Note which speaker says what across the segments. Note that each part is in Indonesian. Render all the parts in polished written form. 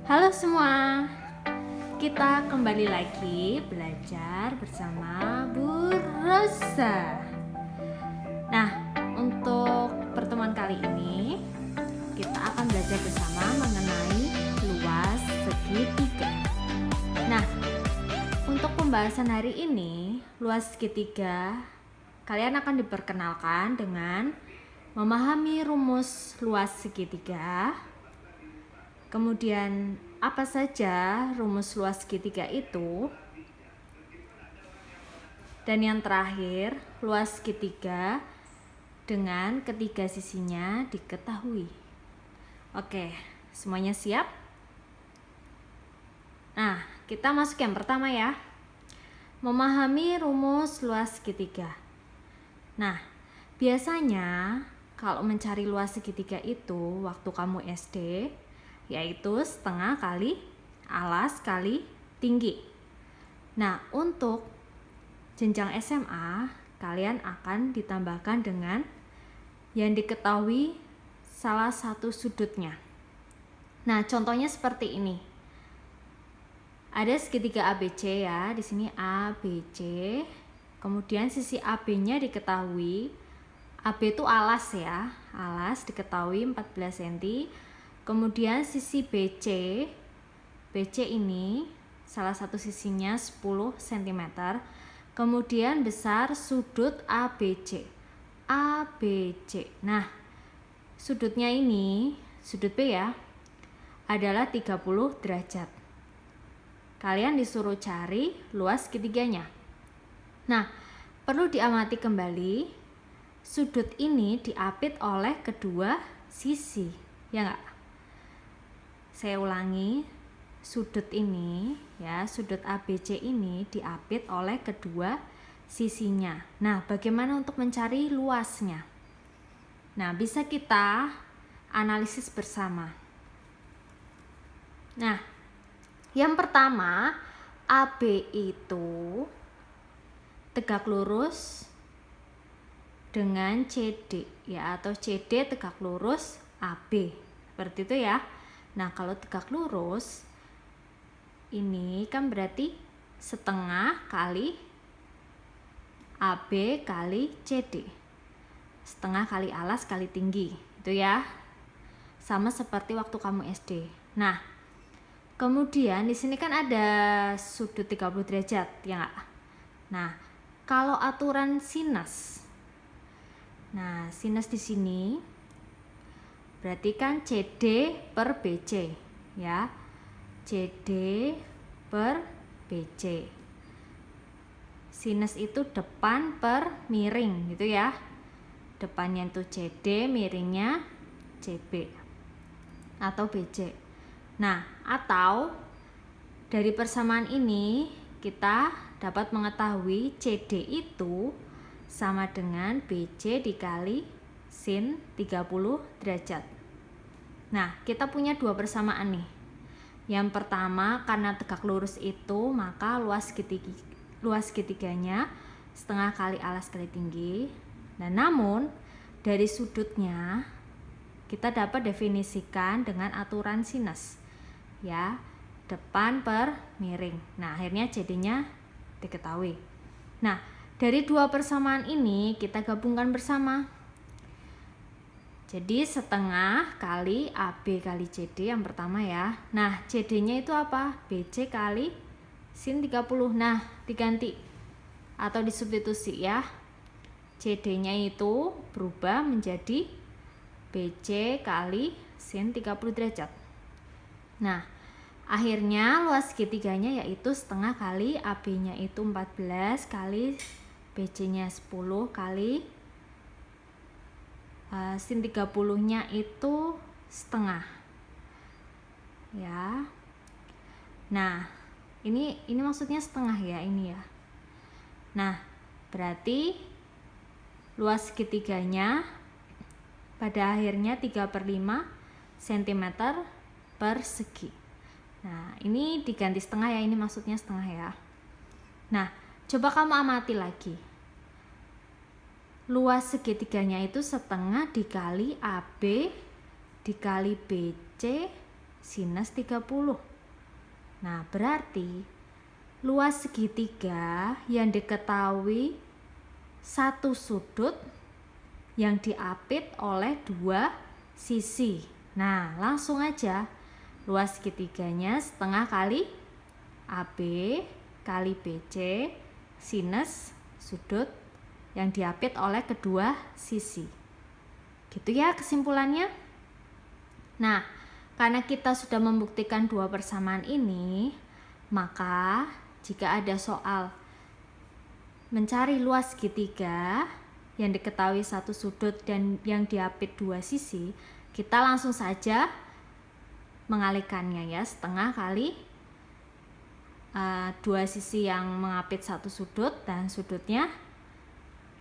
Speaker 1: Halo semua, kita kembali lagi belajar bersama Bu Rosa. Nah, untuk pertemuan kali ini kita akan belajar bersama mengenai luas segitiga. Nah, untuk pembahasan hari ini, luas segitiga, kalian akan diperkenalkan dengan memahami rumus luas segitiga. Kemudian apa saja rumus luas segitiga itu? Dan yang terakhir, luas segitiga dengan ketiga sisinya diketahui. Oke, semuanya siap? Nah, kita masuk yang pertama ya. Memahami rumus luas segitiga. Nah, biasanya kalau mencari luas segitiga itu waktu kamu SD, yaitu setengah kali alas kali tinggi. Nah, untuk jenjang SMA, kalian akan ditambahkan dengan yang diketahui salah satu sudutnya. Nah, contohnya seperti ini. Ada segitiga ABC ya, di sini ABC. Kemudian sisi AB-nya diketahui. AB itu alas ya, alas diketahui 14 cm. Kemudian sisi BC ini salah satu sisinya 10 cm. Kemudian besar sudut ABC. Nah, sudutnya ini, sudut B ya, adalah 30 derajat. Kalian disuruh cari luas segitiganya. Nah, perlu diamati kembali, sudut ini diapit oleh kedua sisi, ya enggak? Saya ulangi, sudut ini ya, sudut ABC ini diapit oleh kedua sisinya. Nah, bagaimana untuk mencari luasnya? Nah, bisa kita analisis bersama. Nah, yang pertama, AB itu tegak lurus dengan CD ya, atau CD tegak lurus AB. Seperti itu ya. Nah, kalau tegak lurus ini kan berarti setengah kali AB kali CD. Setengah kali alas kali tinggi. Itu ya. Sama seperti waktu kamu SD. Nah, kemudian di sini kan ada sudut 30 derajat, ya enggak? Nah, kalau aturan sinus. Nah, sinus di sini berarti kan CD per BC ya. CD per BC. Sinus itu depan per miring gitu ya. Depannya itu CD, miringnya CB atau BC. Nah, atau dari persamaan ini kita dapat mengetahui CD itu sama dengan BC dikali sin 30 derajat. Nah, kita punya dua persamaan nih. Yang pertama, karena tegak lurus itu, maka luas segitiganya setengah kali alas kali tinggi. Nah, namun dari sudutnya kita dapat definisikan dengan aturan sinus ya, depan per miring. Nah, akhirnya jadinya diketahui. Nah, dari dua persamaan ini kita gabungkan bersama. Jadi setengah kali AB kali CD yang pertama ya. Nah, CD-nya itu apa? BC kali sin 30. Nah, diganti atau disubstitusi ya. CD-nya itu berubah menjadi BC kali sin 30 derajat. Nah, akhirnya luas segitiganya yaitu setengah kali AB-nya itu 14 kali BC-nya 10 kali sin 30-nya itu setengah. Ya. Nah, ini maksudnya setengah ya, ini ya. Nah, berarti luas segitiganya pada akhirnya 3/5 cm persegi. Nah, ini diganti setengah ya, ini maksudnya setengah ya. Nah, coba kamu amati lagi. Luas segitiganya itu setengah dikali AB dikali BC sinus 30. Nah, berarti luas segitiga yang diketahui satu sudut yang diapit oleh dua sisi. Nah, langsung aja. Luas segitiganya setengah kali AB kali BC sinus sudut yang diapit oleh kedua sisi. Gitu ya kesimpulannya. Nah, karena kita sudah membuktikan dua persamaan ini, maka jika ada soal mencari luas segitiga yang diketahui satu sudut dan yang diapit dua sisi, kita langsung saja mengalihkannya ya, setengah kali dua sisi yang mengapit satu sudut dan sudutnya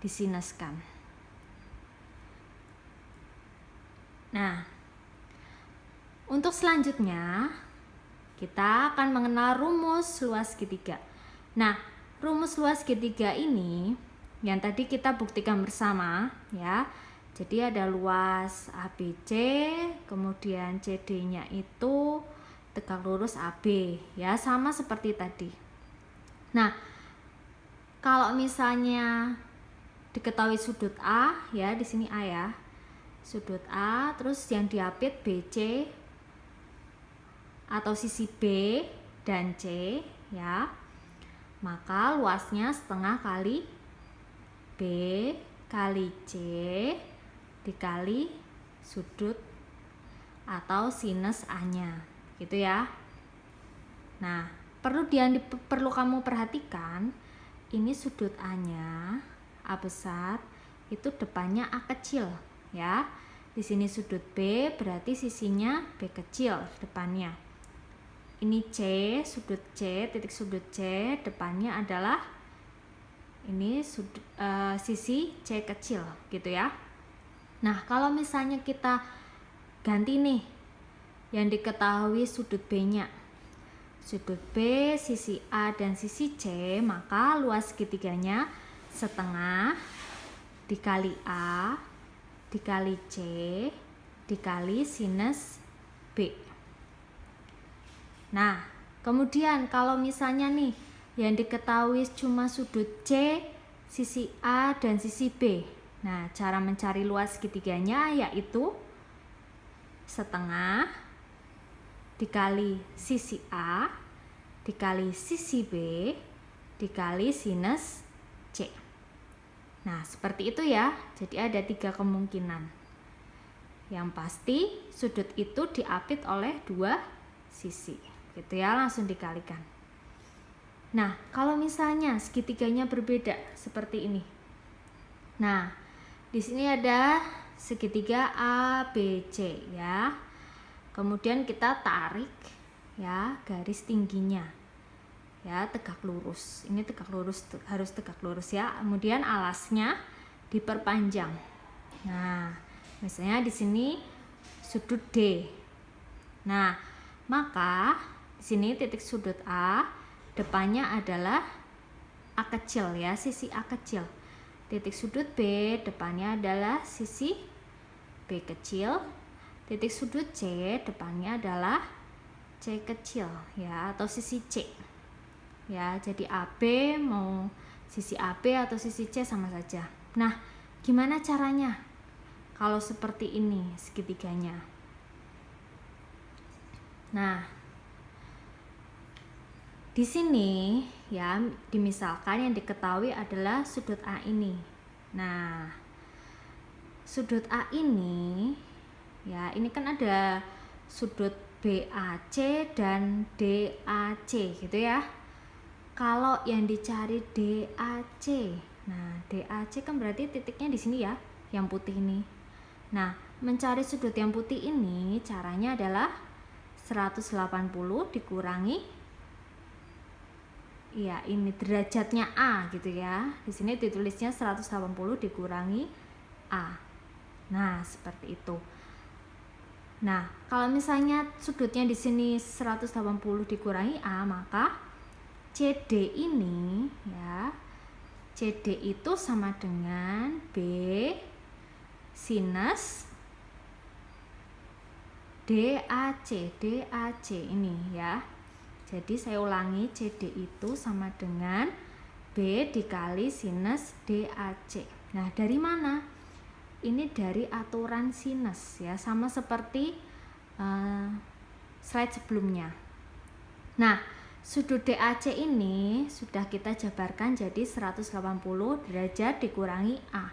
Speaker 1: disinuskan. Nah, untuk selanjutnya kita akan mengenal rumus luas segitiga. Nah, rumus luas segitiga ini yang tadi kita buktikan bersama ya. Jadi ada luas ABC, kemudian CD-nya itu tegak lurus AB ya, sama seperti tadi. Nah, kalau misalnya diketahui sudut A ya, di sini A ya. Sudut A, terus yang diapit BC atau sisi B dan C ya. Maka luasnya setengah kali B kali C dikali sudut atau sinus A-nya, gitu ya. Nah, perlu kamu perhatikan, ini sudut A-nya, A besar, itu depannya A kecil, ya. Di sini sudut B, berarti sisinya B kecil depannya. Ini C, sudut C, titik sudut C, depannya adalah ini sisi C kecil, gitu ya. Nah, kalau misalnya kita ganti nih yang diketahui sudut B-nya. Sudut B, sisi A dan sisi C, maka luas segitiganya setengah dikali A dikali C dikali sinus B. Nah, kemudian kalau misalnya nih yang diketahui cuma sudut C, sisi A dan sisi B. Nah, cara mencari luas segitiganya yaitu setengah dikali sisi A dikali sisi B dikali sinus C. Nah, seperti itu ya. Jadi ada 3 kemungkinan. Yang pasti sudut itu diapit oleh dua sisi. Gitu ya, langsung dikalikan. Nah, kalau misalnya segitiganya berbeda seperti ini. Nah, di sini ada segitiga ABC ya. Kemudian kita tarik ya garis tingginya. Ya, tegak lurus. Ini tegak lurus, harus tegak lurus ya. Kemudian alasnya diperpanjang. Nah, misalnya di sini sudut D. Nah, maka di sini titik sudut A, depannya adalah A kecil ya, sisi A kecil. Titik sudut B, depannya adalah sisi B kecil. Titik sudut C, depannya adalah C kecil ya, atau sisi C. Ya, jadi AB mau sisi AB atau sisi C sama saja. Nah, gimana caranya kalau seperti ini segitiganya? Nah, di sini ya dimisalkan yang diketahui adalah sudut A ini. Nah, sudut A ini ya, ini kan ada sudut BAC dan DAC gitu ya. Kalau yang dicari DAC, nah DAC kan berarti titiknya di sini ya, yang putih ini. Nah, mencari sudut yang putih ini caranya adalah 180 dikurangi ya, ini derajatnya A gitu ya. Di sini ditulisnya 180 dikurangi A. Nah, seperti itu. Nah, kalau misalnya sudutnya di sini 180 dikurangi A, maka CD ini ya, CD itu sama dengan B sinus DAC ini ya. Jadi saya ulangi, CD itu sama dengan B dikali sinus DAC. Nah, dari mana? Ini dari aturan sinus ya, sama seperti slide sebelumnya. Nah, sudut DAC ini sudah kita jabarkan jadi 180 derajat dikurangi A.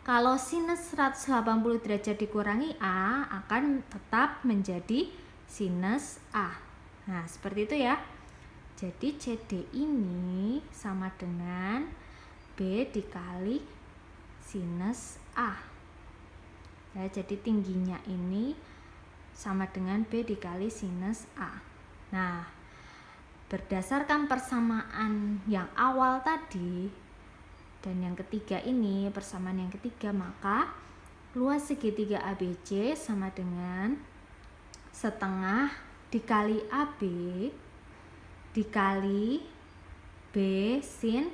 Speaker 1: Kalau sinus 180 derajat dikurangi A akan tetap menjadi sinus A. Nah, seperti itu ya. Jadi CD ini sama dengan B dikali sinus A. Ya, jadi tingginya ini sama dengan B dikali sinus A. Nah, berdasarkan persamaan yang awal tadi dan yang ketiga ini, persamaan yang ketiga, maka luas segitiga ABC sama dengan setengah dikali AB dikali B sin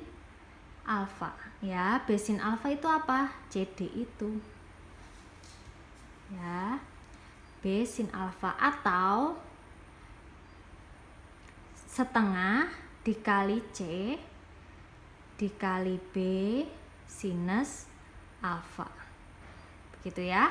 Speaker 1: alfa. Ya, B sin alfa itu apa? CD itu. Ya, B sin alfa atau setengah dikali C dikali B sinus alfa. Begitu ya.